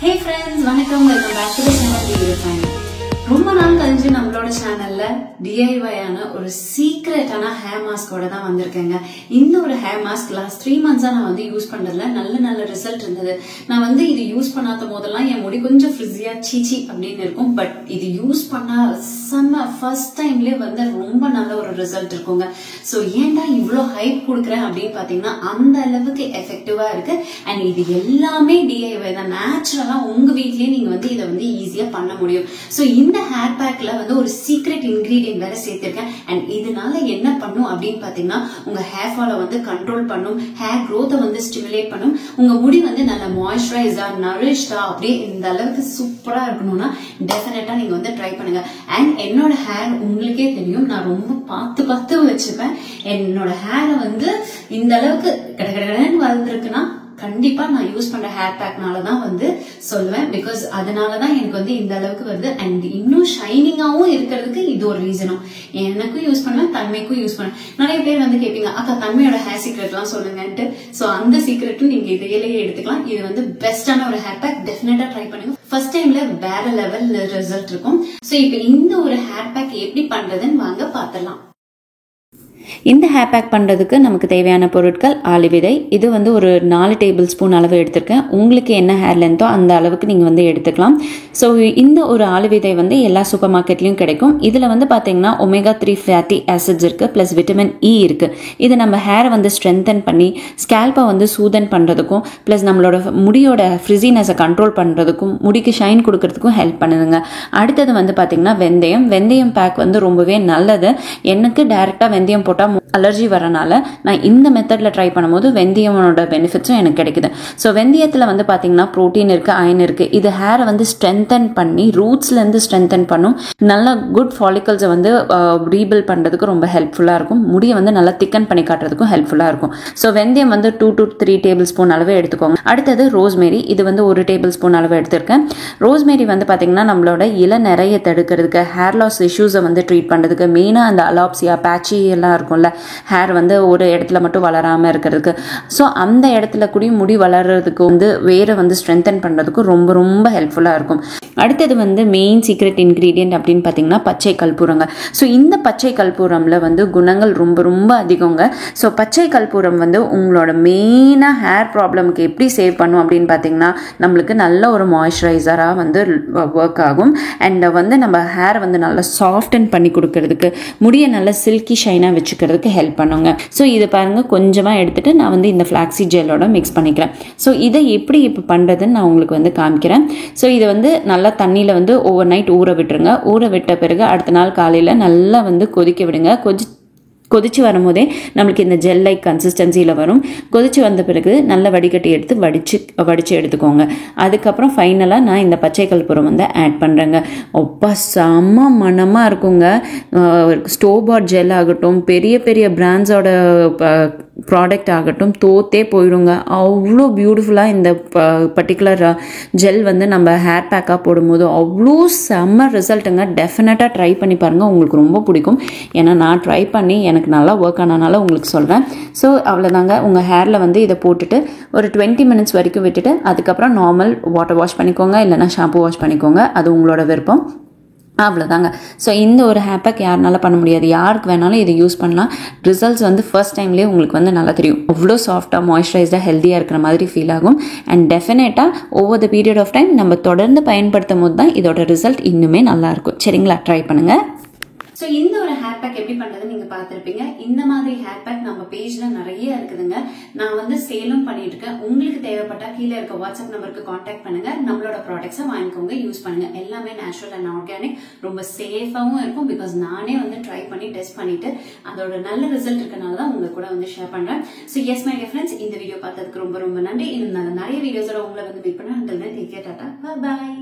Hey friends, welcome back to the channel DIY. ரொம்ப நாள் கழிஞ்சு நம்மளோட சேனல்ல DIY ஆன ஒரு சீக்ரெட்டான ஹேர் மாஸ்கோட தான் வந்திருக்கேங்க. இந்த ஒரு ஹேர் மாஸ்க் லாஸ்ட் 3 months நான் வந்து யூஸ் பண்றதுல நல்ல ரிசல்ட் இருந்தது. நான் வந்து இது யூஸ் பண்ணாத போதெல்லாம் என் முடி கொஞ்சம் ஃப்ரிஸியா சீச்சி அப்படின்னு இருக்கும். பட் இது யூஸ் பண்ணா செம்ம ஃபர்ஸ்ட் டைம்லயே வந்து ரொம்ப நல்ல ஒரு ரிசல்ட் இருக்குங்க. சோ ஏன்டா இவ்ளோ ஹைப் கொடுக்குறேன் அப்படின்னு பாத்தீங்கன்னா அந்த அளவுக்கு எஃபெக்டிவா இருக்கு. அண்ட் இது எல்லாமே DIY தான். நேச்சுரலா உங்க வீட்லயே நீங்க வந்து இதை வந்து ஈஸியா பண்ண முடியும். சோ இந்த ஹேர் பேக்ல வந்து ஒரு சீக்ரெட் இன்கிரீடியன்ட் வேற சேர்த்திருக்கேன். அண்ட் இதனால என்ன பண்ணும் அப்படின்னு பாத்தீங்கன்னா உங்க ஹேர் ஃபாலை வந்து கண்ட்ரோல் பண்ணும், ஹேர் க்ரோத்தை வந்து ஸ்டிமுலேட் பண்ணும், உங்க முடி வந்து நல்ல மாய்ஸ்சரைஸா நரிஷ்டா அப்படியே இந்த அளவுக்கு சூப்பரா இருக்கணும்னா டெஃபினட்டா நீங்க வந்து ட்ரை பண்ணுங்க. அண்ட் என்னோட ஹேர் உங்களுக்கே தெரியும், நான் ரொம்ப பார்த்து வச்சுப்பேன். என்னோட ஹேரை வந்து இந்த அளவுக்கு கடகடன்னு வளர்ந்துருக்குன்னா கண்டிப்பா நான் யூஸ் பண்ற ஹேர் பேக்னாலதான் வந்து சொல்லுவேன். பிகாஸ் அதனாலதான் எனக்கு வந்து இந்த அளவுக்கு வருது. அண்ட் இன்னும் ஷைனிங்காவும் இருக்கிறதுக்கு இது ஒரு ரீசனும். எனக்கும் யூஸ் பண்ணுவேன், தன்மைக்கும் யூஸ் பண்ணுவேன். நிறைய பேர் வந்து கேட்பீங்க, அக்கா தன்மையோட ஹேர் சீக்ரெட் எல்லாம் சொல்லுங்கன்ட்டு. சோ அந்த சீக்ரெட்டும் நீங்க இதையிலேயே எடுத்துக்கலாம். இது வந்து பெஸ்டான ஒரு ஹேர் பேக், டெஃபினட்டா ட்ரை பண்ணுங்க. ஃபர்ஸ்ட் டைம்ல வேற லெவல் ரிசல்ட் இருக்கும். சோ இப்ப இந்த ஒரு ஹேர் பேக் எப்படி பண்றதுன்னு வாங்க பாத்திரலாம். இந்த ஹேர் பேக் பண்ணுறதுக்கு நமக்கு தேவையான பொருட்கள் ஆலிவ் விதை. இது வந்து ஒரு 4 டேபிள் ஸ்பூன் அளவு எடுத்திருக்கேன். உங்களுக்கு என்ன ஹேர் லென்த்தோ அந்த அளவுக்கு நீங்கள் வந்து எடுத்துக்கலாம். ஸோ இந்த ஒரு ஆலிவ் விதை வந்து எல்லா சூப்பர் மார்க்கெட்லையும் கிடைக்கும். இதில் வந்து பார்த்தீங்கன்னா omega-3 ஃபேட்டி ஆசிட்ஸ் இருக்குது, ப்ளஸ் விட்டமின் இ இருக்குது. இது நம்ம ஹேரை வந்து ஸ்ட்ரென்தன் பண்ணி ஸ்கேல்பை வந்து சூதன் பண்ணுறதுக்கும், ப்ளஸ் நம்மளோட முடியோட ஃப்ரிஸினஸை கண்ட்ரோல் பண்ணுறதுக்கும், முடிக்கு ஷைன் கொடுக்கறதுக்கும் ஹெல்ப் பண்ணுதுங்க. அடுத்தது வந்து பார்த்தீங்கன்னா வெந்தயம் பேக் வந்து ரொம்பவே நல்லது. எனக்கு டைரெக்டாக வெந்தயம் போட்டால் அலர்ஜி வரனால நான் இந்த மெத்தட்ல ட்ரை பண்ணும்போது வெந்தயமோட பெனிஃபிட்ஸும் எனக்கு கிடைக்குது. ஸோ வெந்தயத்தில் வந்து பார்த்தீங்கன்னா ப்ரோட்டீன் இருக்கு, அயன் இருக்கு. இது ஹேரை வந்து ஸ்ட்ரென்தன் பண்ணி ரூட்ஸ்லேருந்து ஸ்ட்ரென்தன் பண்ணும். நல்ல குட் ஃபாலிக்கல்ஸை வந்து ரீபில்ட் பண்ணுறதுக்கு ரொம்ப ஹெல்ப்ஃபுல்லாக இருக்கும். முடியை வந்து நல்லா திக்கன் பண்ணி காட்டுறதுக்கும் ஹெல்ப்ஃபுல்லாக இருக்கும். ஸோ வெந்தயம் வந்து 2 to 3 டேபிள் ஸ்பூன் அளவு எடுத்துக்கோங்க. அடுத்தது ரோஸ்மேரி. இது வந்து 1 டேபிள் ஸ்பூன் அளவு எடுத்திருக்கேன். ரோஸ்மேரி வந்து பார்த்தீங்கன்னா நம்மளோட நிறைய தடுக்கிறதுக்கு, ஹேர் லாஸ் இஷ்யூஸை வந்து ட்ரீட் பண்ணுறதுக்கு, மெயினாக அந்த அலாப்சியா பேட்சி எல்லாம் இருக்கும்ல, ஹேர் வந்து ஒரு இடத்துல மட்டும் வளராமல் இருக்கிறதுக்கு, ஸோ அந்த இடத்துல கூட முடி வளர்றதுக்கு வந்து வேற வந்து ஸ்ட்ரென்தன் பண்ணுறதுக்கு ரொம்ப ஹெல்ப்ஃபுல்லாக இருக்கும். அடுத்தது வந்து மெயின் சீக்ரெட் இன்க்ரீடியன்ட் அப்படின்னு பார்த்தீங்கன்னா பச்சை கற்பூரங்க. ஸோ இந்த பச்சை கற்பூரம்ல வந்து குணங்கள் ரொம்ப அதிகங்க. ஸோ பச்சை கற்பூரம் வந்து உங்களோட மெயினாக ஹேர் ப்ராப்ளமுக்கு எப்படி சேவ் பண்ணும் அப்படின்னு பார்த்தீங்கன்னா நம்மளுக்கு நல்ல ஒரு மாய்ஸ்சரைசராக வந்து ஒர்க் ஆகும். அண்ட் வந்து நம்ம ஹேர் வந்து நல்லா சாஃப்டன் பண்ணி கொடுக்கறதுக்கு, முடியை நல்லா சில்கி ஷைனாக வச்சுக்கிறதுக்கு ஹெல்ப் பண்ணுங்க. ஸோ இது பாருங்க, கொஞ்சமாக எடுத்துட்டு நான் வந்து இந்த ஃப்ளாக்ஸி ஜெல்லோட மிக்ஸ் பண்ணிக்கிறேன். ஸோ இதை எப்படி இப்போ பண்ணுறதுன்னு நான் உங்களுக்கு வந்து காமிக்கிறேன். ஸோ இதை வந்து நல்லா தண்ணியில் வந்து ஓவர் நைட் ஊற விட்டுருங்க. ஊற விட்ட பிறகு அடுத்த நாள் காலையில் நல்லா வந்து கொதிக்க விடுங்க. கொதிச்சு வரும்போதே நம்மளுக்கு இந்த ஜெல் லைக் கன்சிஸ்டன்சியில் வரும். கொதிச்சு வந்த பிறகு நல்ல வடிகட்டி எடுத்து வடித்து எடுத்துக்கோங்க. அதுக்கப்புறம் ஃபைனலாக நான் இந்த பச்சை கற்பூரம் வந்து ஆட் பண்ணுறேங்க. அப்பா செம்ம மனமாக இருக்குங்க. ஸ்டோபாட் ஜெல் ஆகட்டும், பெரிய பிராண்ட்ஸோட ப்ராடக்ட் ஆகட்டும், தோத்தே போயிடுங்க. அவ்வளோ பியூட்டிஃபுல்லாக இந்த பர்டிகுலர் ஜெல் வந்து நம்ம ஹேர் பேக்காக போடும்போது அவ்வளோ செம்ம ரிசல்ட்டுங்க. டெஃபினட்டாக ட்ரை பண்ணி பாருங்கள், உங்களுக்கு ரொம்ப பிடிக்கும். ஏன்னா நான் ட்ரை பண்ணி எனக்கு நல்லா ஒர்க் ஆனனால உங்களுக்கு சொல்கிறேன். ஸோ அவ்வளோதாங்க. உங்கள் ஹேரில் வந்து இதை போட்டுட்டு ஒரு 20 minutes வரைக்கும் விட்டுட்டு அதுக்கப்புறம் நார்மல் வாட்டர் வாஷ் பண்ணிக்கோங்க, இல்லைனா ஷாம்பு வாஷ் பண்ணிக்கோங்க. அது உங்களோட விருப்பம். அவ்வளோதாங்க. ஸோ இந்த ஒரு ஹேர் பேக் யாருனால பண்ண முடியாது, யாருக்கு வேணாலும் இதை யூஸ் பண்ணலாம். ரிசல்ட்ஸ் வந்து ஃபர்ஸ்ட் டைம்லேயே உங்களுக்கு வந்து நல்லா தெரியும். அவ்வளோ சாஃப்டாக மாய்ஸ்சரைஸ்டாக ஹெல்த்தியாக இருக்கிற மாதிரி ஃபீல் ஆகும். அண்ட் டெஃபினட்டாக over the period of time நம்ம தொடர்ந்து பயன்படுத்தும் போது தான் இதோட ரிசல்ட் இன்னுமே நல்லாயிருக்கும். சரிங்களா, ட்ரை பண்ணுங்கள். சோ இந்த ஒரு ஹேர் பேக் எப்படி பண்றது நீங்க பாத்திருப்பீங்க. இந்த மாதிரி ஹேர் பேக் நம்ம பேஜ்ல நிறைய இருக்குதுங்க. நான் வந்து சேலும் பண்ணிட்டு இருக்கேன். உங்களுக்கு தேவைப்பட்டா கீழே இருக்க வாட்ஸ்அப் நம்பருக்கு கான்டாக்ட் பண்ணுங்க. நம்மளோட ப்ராடக்ட்ஸை வாங்கிக்கோங்க, யூஸ் பண்ணுங்க. எல்லாமே நேச்சுரல் அண்ட் ஆர்கானிக், ரொம்ப சேஃபாவும் இருக்கும். பிகாஸ் நானே வந்து ட்ரை பண்ணி டெஸ்ட் பண்ணிட்டு அதோட நல்ல ரிசல்ட் இருக்கனால தான் உங்க கூட வந்து ஷேர் பண்றேன். So yes my dear friends, இந்த வீடியோ பார்த்ததுக்கு ரொம்ப நன்றி. இன்னும் நிறைய வீடியோஸோட உங்களை வந்து மீட் பண்ணேன். until then take care, tata, bye bye.